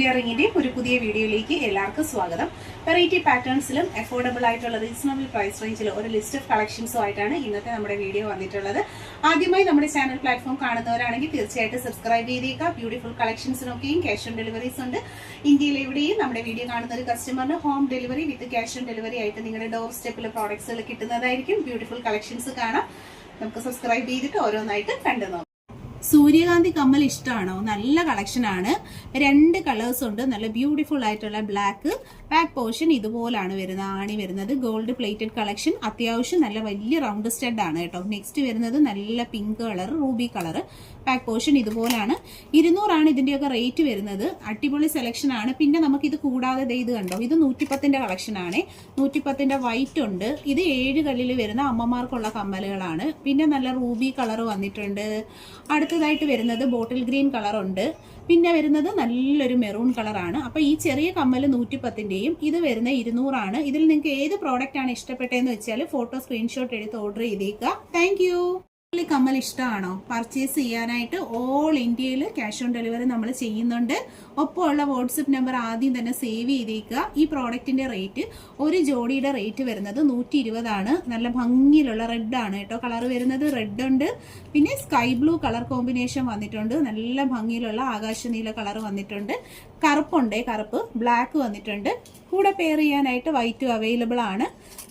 സൂര്യ റിങ്ങിന്റെ ഒരു പുതിയ വീഡിയോയിലേക്ക് എല്ലാവർക്കും സ്വാഗതം. വെറൈറ്റി പാറ്റേൺസിലും അഫോർഡബിൾ ആയിട്ടുള്ള റീസണബിൾ പ്രൈസ് റേഞ്ചിൽ ഒരു ലിസ്റ്റ് ഓഫ് കളക്ഷൻസും ആയിട്ടാണ് ഇന്നത്തെ നമ്മുടെ വീഡിയോ വന്നിട്ടുള്ളത്. ആദ്യമായി നമ്മുടെ ചാനൽ പ്ലാറ്റ്ഫോം കാണുന്നവരാണെങ്കിൽ തീർച്ചയായിട്ടും സബ്സ്ക്രൈബ് ചെയ്തേക്കുക. ബ്യൂട്ടിഫുൾ കളക്ഷൻസിനൊക്കെയും ക്യാഷ് ഓൺ ഡെലിവറീസ് ഉണ്ട്. ഇന്ത്യയിൽ എവിടെയും നമ്മുടെ വീഡിയോ കാണുന്ന ഒരു കസ്റ്റമറിന് home delivery with cash on delivery ആയിട്ട് നിങ്ങളുടെ ഡോർ സ്റ്റെപ്പിൽ പ്രോഡക്ട്സുകൾ കിട്ടുന്നതായിരിക്കും. ബ്യൂട്ടിഫുൾ കളക്ഷൻസ് കാണാം. നമുക്ക് സബ്സ്ക്രൈബ് ചെയ്തിട്ട് ഓരോന്നായിട്ട് കണ്ടു നോക്കാം. സൂര്യകാന്തി കമ്മൽ ഇഷ്ടമാണോ? നല്ല കളക്ഷൻ ആണ്. 2 കളേഴ്സ് ഉണ്ട്. നല്ല ബ്യൂട്ടിഫുൾ ആയിട്ടുള്ള ബ്ലാക്ക്. ബാക്ക് പോർഷൻ ഇതുപോലാണ് വരുന്നത്, ആണി വരുന്നത്. Gold plated collection. അത്യാവശ്യം നല്ല വലിയ റൗണ്ട് സ്റ്റഡ് ആണ് കേട്ടോ. നെക്സ്റ്റ് വരുന്നത് നല്ല pink colour, ruby colour. Back portion ഇതുപോലാണ്. 200 ഇതിന്റെയൊക്കെ റേറ്റ് വരുന്നത്. അടിപൊളി സെലക്ഷൻ ആണ്. പിന്നെ നമുക്ക് ഇത് കൂടാതെ ഇത് കണ്ടോ, ഇത് 110 കളക്ഷൻ ആണ്. 110 വൈറ്റ് ഉണ്ട്. ഇത് 7 കല്ലിൽ വരുന്ന അമ്മമാർക്കുള്ള കമ്മലുകളാണ്. പിന്നെ നല്ല റൂബി കളർ വന്നിട്ടുണ്ട്. അടുത്തതായിട്ട് വരുന്നത് ബോട്ടിൽ ഗ്രീൻ കളർ ഉണ്ട്. പിന്നെ വരുന്നത് നല്ലൊരു മെറൂൺ കളറാണ്. അപ്പൊ ഈ ചെറിയ കമ്മൽ 110ന്റെയും ഇത് വരുന്ന 200 ഇതിൽ നിങ്ങൾക്ക് ഏത് പ്രോഡക്റ്റ് ആണ് ഇഷ്ടപ്പെട്ടതെന്ന് വെച്ചാൽ ഫോട്ടോ സ്ക്രീൻഷോട്ട് എടുത്ത് ഓർഡർ ചെയ്തേക്കുക. Thank you. കമ്മൽ ഇഷ്ടമാണോ? പർച്ചേസ് ചെയ്യാനായിട്ട് ഓൾ ഇന്ത്യയിൽ ക്യാഷ് ഓൺ ഡെലിവറി നമ്മൾ ചെയ്യുന്നുണ്ട്. ഒപ്പമുള്ള വാട്സപ്പ് നമ്പർ ആദ്യം തന്നെ സേവ് ചെയ്തേക്കുക. ഈ പ്രോഡക്റ്റിന്റെ റേറ്റ്, ഒരു ജോഡിയുടെ റേറ്റ് വരുന്നത് 120 നല്ല ഭംഗിയിലുള്ള റെഡ് ആണ് കേട്ടോ. കളർ വരുന്നത് റെഡ് ഉണ്ട്. പിന്നെ സ്കൈ ബ്ലൂ കളർ കോമ്പിനേഷൻ വന്നിട്ടുണ്ട്. നല്ല ഭംഗിയിലുള്ള ആകാശനീല കളർ വന്നിട്ടുണ്ട്. കറുപ്പുണ്ട്, കറുപ്പ്. ബ്ലാക്ക് വന്നിട്ടുണ്ട്. കൂടെ പെയർ ചെയ്യാനായിട്ട് വൈറ്റും അവൈലബിൾ ആണ്.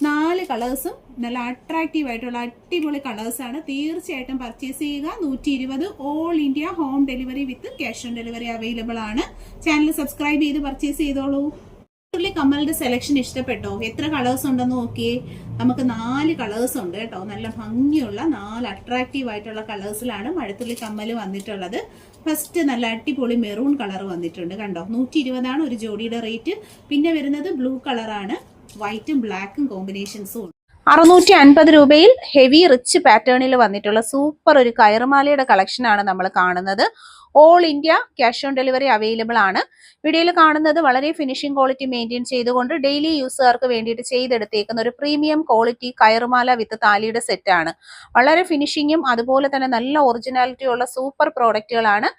4 കളേഴ്സും നല്ല അട്രാക്റ്റീവ് ആയിട്ടുള്ള അടിപൊളി കളേഴ്സ് ആണ്. തീർച്ചയായിട്ടും പർച്ചേസ് ചെയ്യുക. 120 all India home delivery with cash on delivery available ആണ്. ചാനൽ സബ്സ്ക്രൈബ് ചെയ്ത് പർച്ചേസ് ചെയ്തോളൂ. കമ്മലിന്റെ സെലക്ഷൻ ഇഷ്ടപ്പെട്ടോ? എത്ര കളേഴ്സ് ഉണ്ടെന്ന് നോക്കിയേ. നമുക്ക് 4 കളേഴ്സ് ഉണ്ട് കേട്ടോ. നല്ല ഭംഗിയുള്ള 4 അട്രാക്റ്റീവ് ആയിട്ടുള്ള കളേഴ്സിലാണ് മഴത്തുള്ളി കമ്മൽ വന്നിട്ടുള്ളത്. ഫസ്റ്റ് നല്ല അടിപൊളി മെറൂൺ കളർ വന്നിട്ടുണ്ട് കണ്ടോ. 120 ഒരു ജോഡിയുടെ റേറ്റ്. പിന്നെ വരുന്നത് ബ്ലൂ കളറാണ്. വൈറ്റും ബ്ലാക്കും കോമ്പിനേഷൻസും ഉണ്ട്. 650 രൂപയിൽ ഹെവി റിച്ച് പാറ്റേണിൽ വന്നിട്ടുള്ള സൂപ്പർ ഒരു കയറുമാലയുടെ കളക്ഷൻ ആണ് നമ്മൾ കാണുന്നത്. All India cash on delivery available ആണ്. വീഡിയോയിൽ കാണുന്നത് വളരെ ഫിനിഷിംഗ് ക്വാളിറ്റി മെയിൻറ്റെയിൻ ചെയ്തുകൊണ്ട് ഡെയിലി യൂസുകാർക്ക് വേണ്ടിയിട്ട് ചെയ്തെടുത്തേക്കുന്ന ഒരു പ്രീമിയം ക്വാളിറ്റി കയറുമാല വിത്ത് താലിയുടെ സെറ്റ് ആണ്. വളരെ ഫിനിഷിങ്ങും അതുപോലെ തന്നെ നല്ല ഒറിജിനാലിറ്റി ഉള്ള സൂപ്പർ പ്രോഡക്റ്റുകളാണ്.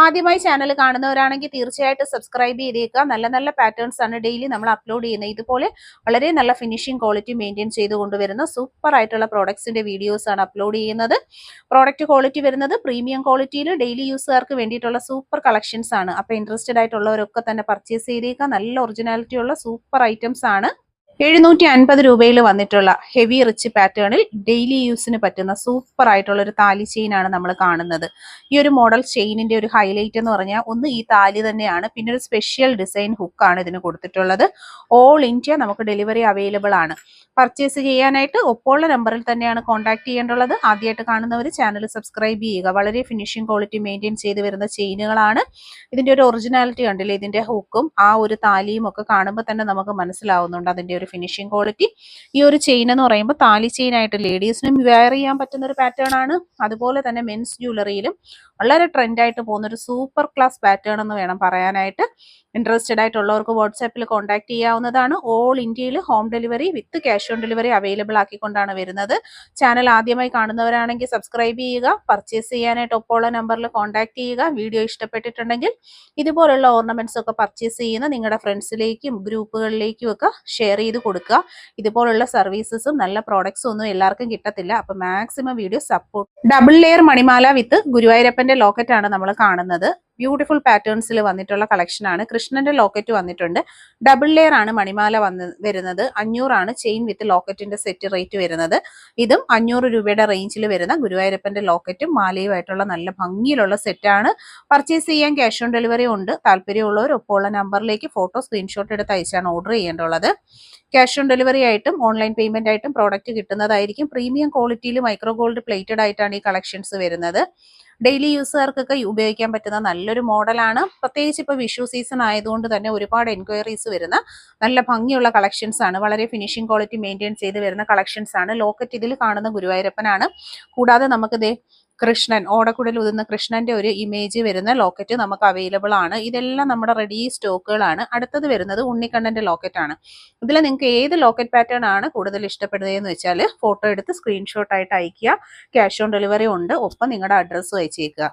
ആദ്യമായി ചാനൽ കാണുന്നവരാണെങ്കിൽ തീർച്ചയായിട്ടും സബ്സ്ക്രൈബ് ചെയ്തേക്കുക. നല്ല നല്ല പാറ്റേൺസ് ആണ് ഡെയിലി നമ്മൾ അപ്ലോഡ് ചെയ്യുന്നത്. ഇതുപോലെ വളരെ നല്ല ഫിനിഷിംഗ് ക്വാളിറ്റി മെയിൻറ്റെയിൻ ചെയ്ത് കൊണ്ടുവരുന്ന സൂപ്പർ ആയിട്ടുള്ള പ്രോഡക്ട്സിന്റെ വീഡിയോസ് ആണ് അപ്ലോഡ് ചെയ്യുന്നത്. പ്രോഡക്റ്റ് ക്വാളിറ്റി വരുന്നത് പ്രീമിയം ക്വാളിറ്റിയിൽ ഡെയിലി യൂസുകാർക്ക് വേണ്ടിയിട്ടുള്ള സൂപ്പർ കളക്ഷൻസ് ആണ്. അപ്പൊ ഇൻട്രസ്റ്റഡ് ആയിട്ടുള്ളവരൊക്കെ തന്നെ പർച്ചേസ് ചെയ്തേക്കുക. നല്ല ഒറിജിനാലിറ്റി ഉള്ള സൂപ്പർ ഐറ്റംസ് ആണ്. 750 രൂപയിൽ വന്നിട്ടുള്ള ഹെവി റിച്ച് പാറ്റേണിൽ ഡെയിലി യൂസിന് പറ്റുന്ന സൂപ്പർ ആയിട്ടുള്ള ഒരു താലി ചെയിൻ ആണ് നമ്മൾ കാണുന്നത്. ഈ ഒരു മോഡൽ ചെയിനിന്റെ ഒരു ഹൈലൈറ്റ് എന്ന് പറഞ്ഞാൽ ഒന്ന് ഈ താലി തന്നെയാണ്. പിന്നെ ഒരു സ്പെഷ്യൽ ഡിസൈൻ ഹുക്കാണ് ഇതിന് കൊടുത്തിട്ടുള്ളത്. ഓൾ ഇന്ത്യ നമുക്ക് ഡെലിവറി അവൈലബിൾ ആണ്. പർച്ചേസ് ചെയ്യാനായിട്ട് ഒപ്പമുള്ള നമ്പറിൽ തന്നെയാണ് കോൺടാക്ട് ചെയ്യേണ്ടുള്ളത്. ആദ്യമായിട്ട് കാണുന്നവർ ചാനൽ സബ്സ്ക്രൈബ് ചെയ്യുക. വളരെ ഫിനിഷിംഗ് ക്വാളിറ്റി മെയിൻറ്റെയിൻ ചെയ്ത് വരുന്ന ചെയിനുകളാണ്. ഇതിന്റെ ഒരു ഒറിജിനാലിറ്റി കണ്ടില്ലേ, ഇതിന്റെ ഹുക്കും ആ ഒരു താലിയും ഒക്കെ കാണുമ്പോൾ തന്നെ നമുക്ക് മനസ്സിലാവുന്നുണ്ട് അതിന്റെ ഒരു ഫിനിഷിംഗ് ക്വാളിറ്റി. ഈ ഒരു ചെയിൻ എന്ന് പറയുമ്പോൾ താലി ചെയിൻ ആയിട്ട് ലേഡീസിനും വെയർ ചെയ്യാൻ പറ്റുന്ന ഒരു പാറ്റേൺ ആണ്. അതുപോലെ തന്നെ മെൻസ് ജ്വല്ലറിയിലും വളരെ ട്രെൻഡ് ആയിട്ട് പോകുന്ന ഒരു സൂപ്പർ ക്ലാസ് പാറ്റേൺ എന്ന് വേണം പറയാനായിട്ട്. ഇൻട്രസ്റ്റഡ് ആയിട്ടുള്ളവർക്ക് വാട്സാപ്പിൽ കോൺടാക്ട് ചെയ്യാവുന്നതാണ്. ഓൾ ഇന്ത്യയിൽ home delivery with cash on delivery available ആക്കിക്കൊണ്ടാണ് വരുന്നത്. ചാനൽ ആദ്യമായി കാണുന്നവരാണെങ്കിൽ സബ്സ്ക്രൈബ് ചെയ്യുക. പർച്ചേസ് ചെയ്യാനായിട്ട് ഒപ്പമുള്ള നമ്പറിൽ കോൺടാക്ട് ചെയ്യുക. വീഡിയോ ഇഷ്ടപ്പെട്ടിട്ടുണ്ടെങ്കിൽ ഇതുപോലുള്ള ഓർണമെന്റ്സ് ഒക്കെ പർച്ചേസ് ചെയ്യുന്ന നിങ്ങളുടെ ഫ്രണ്ട്സിലേക്കും ഗ്രൂപ്പുകളിലേക്കും ഒക്കെ ഷെയർ ചെയ്ത് കൊടുക്കുക. ഇതുപോലുള്ള സർവീസസും നല്ല പ്രോഡക്ട്സും ഒന്നും എല്ലാവർക്കും കിട്ടത്തില്ല. അപ്പൊ maximum video support. Double layer മണിമാല വിത്ത് ഗുരുവായൂരപ്പന്റെ ലോക്കറ്റ് ആണ് നമ്മൾ കാണുന്നത്. ബ്യൂട്ടിഫുൾ പാറ്റേൺസിൽ വന്നിട്ടുള്ള കളക്ഷൻ ആണ്. കൃഷ്ണന്റെ ലോക്കറ്റ് വന്നിട്ടുണ്ട്. ഡബിൾ ലെയർ ആണ് മണിമാല വരുന്നത്. 500 ചെയിൻ വിത്ത് ലോക്കറ്റിന്റെ സെറ്റ് റേറ്റ് വരുന്നത്. ഇതും 500 രൂപയുടെ റേഞ്ചിൽ വരുന്ന ഗുരുവായൂരപ്പന്റെ ലോക്കറ്റും മാലയുമായിട്ടുള്ള നല്ല ഭംഗിയിലുള്ള സെറ്റാണ്. പർച്ചേസ് ചെയ്യാൻ ക്യാഷ് ഓൺ ഡെലിവറി ഉണ്ട്. താല്പര്യമുള്ളവർ ഒപ്പമുള്ള നമ്പറിലേക്ക് ഫോട്ടോ സ്ക്രീൻഷോട്ട് എടുത്ത് അയച്ചാണ് ഓർഡർ ചെയ്യേണ്ടുള്ളത്. ക്യാഷ് ഓൺ ഡെലിവറി ആയിട്ടും ഓൺലൈൻ പേയ്മെന്റ് ആയിട്ടും പ്രോഡക്റ്റ് കിട്ടുന്നതായിരിക്കും. പ്രീമിയം ക്വാളിറ്റിയിൽ മൈക്രോ ഗോൾഡ് പ്ലേറ്റഡ് ആയിട്ടാണ് ഈ കളക്ഷൻസ് വരുന്നത്. ഡെയിലി യൂസുകാർക്കൊക്കെ ഉപയോഗിക്കാൻ പറ്റുന്ന നല്ലൊരു മോഡലാണ്. പ്രത്യേകിച്ച് ഇപ്പോൾ വിഷു സീസൺ ആയതുകൊണ്ട് തന്നെ ഒരുപാട് എൻക്വയറീസ് വരുന്ന നല്ല ഭംഗിയുള്ള കളക്ഷൻസ് ആണ്. വളരെ ഫിനിഷിംഗ് ക്വാളിറ്റി മെയിൻറ്റെയിൻ ചെയ്ത് വരുന്ന കളക്ഷൻസ് ആണ്. ലോക്കറ്റ് ഇതിൽ കാണുന്ന ഗുരുവായൂരപ്പനാണ്. കൂടാതെ നമുക്കിത് കൃഷ്ണൻ, ഓടക്കുടൽ ഉതുന്ന കൃഷ്ണന്റെ ഒരു ഇമേജ് വരുന്ന ലോക്കറ്റ് നമുക്ക് അവൈലബിൾ ആണ്. ഇതെല്ലാം നമ്മുടെ റെഡി സ്റ്റോക്കുകളാണ്. അടുത്തത് വരുന്നത് ഉണ്ണിക്കണ്ണന്റെ ലോക്കറ്റ് ആണ്. ഇതിൽ നിങ്ങൾക്ക് ഏത് ലോക്കറ്റ് പാറ്റേൺ ആണ് കൂടുതൽ ഇഷ്ടപ്പെടുന്നതെന്ന് വെച്ചാൽ ഫോട്ടോ എടുത്ത് സ്ക്രീൻഷോട്ട് ആയിട്ട് അയക്കുക. ക്യാഷ് ഓൺ ഡെലിവറി ഉണ്ട്. ഒപ്പം നിങ്ങളുടെ അഡ്രസ്സും അയച്ചേക്കുക.